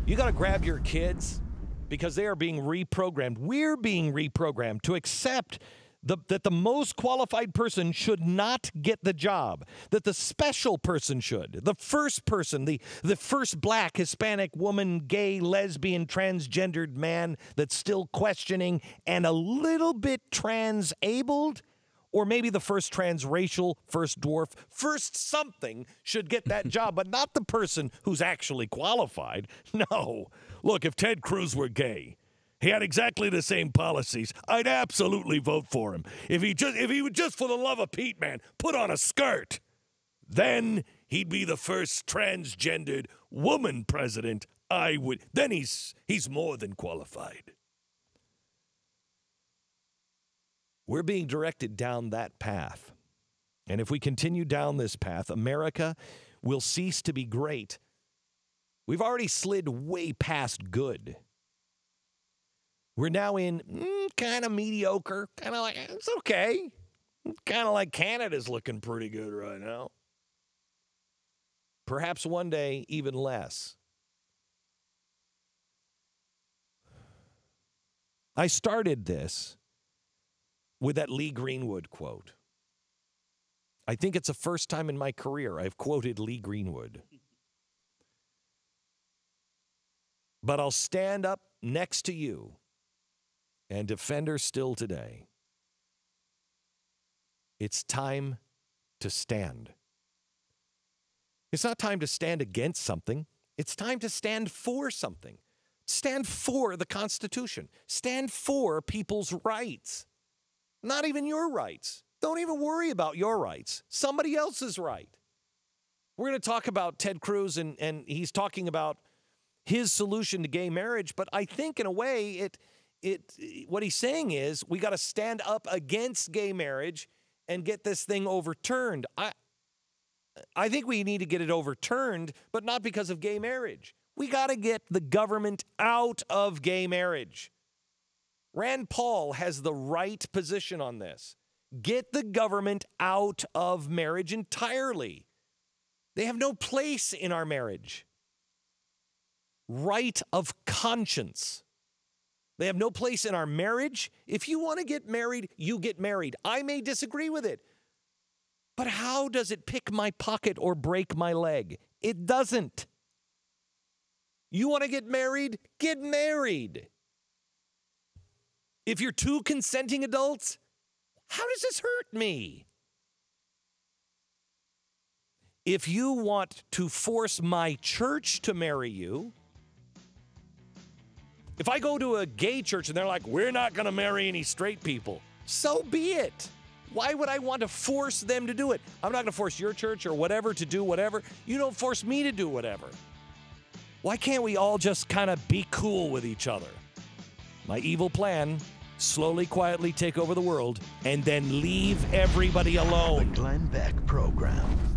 You got to grab your kids because they are being reprogrammed. We're being reprogrammed to accept that the most qualified person should not get the job, that the special person should, the first person, the first black, Hispanic woman, gay, lesbian, transgendered man that's still questioning and a little bit trans-abled, or maybe the first transracial, first dwarf, first something should get that job, but not the person who's actually qualified. No. Look, if Ted Cruz were gay, he had exactly the same policies, I'd absolutely vote for him. If he would just, for the love of Pete, man, put on a skirt, then he'd be the first transgendered woman president. Then he's more than qualified. We're being directed down that path. And if we continue down this path, America will cease to be great. We've already slid way past good. We're now in kind of mediocre, kind of like, it's okay. Kind of like Canada's looking pretty good right now. Perhaps one day, even less. I started this with that Lee Greenwood quote. I think it's the first time in my career I've quoted Lee Greenwood. But I'll stand up next to you and defend her still today. It's time to stand. It's not time to stand against something. It's time to stand for something. Stand for the Constitution. Stand for people's rights. Not even your rights. Don't even worry about your rights. Somebody else's right. We're going to talk about Ted Cruz, and he's talking about his solution to gay marriage, but I think in a way what he's saying is we got to stand up against gay marriage and get this thing overturned. I think we need to get it overturned, but not because of gay marriage. We got to get the government out of gay marriage. Rand Paul has the right position on this. Get the government out of marriage entirely. They have no place in our marriage. Right of conscience. They have no place in our marriage. If you want to get married, you get married. I may disagree with it. But how does it pick my pocket or break my leg? It doesn't. You want to get married? Get married. If you're two consenting adults, how does this hurt me? If you want to force my church to marry you, if I go to a gay church and they're like, we're not going to marry any straight people, so be it. Why would I want to force them to do it? I'm not going to force your church or whatever to do whatever. You don't force me to do whatever. Why can't we all just kind of be cool with each other? My evil plan, slowly, quietly take over the world and then leave everybody alone. The Glenn Beck Program.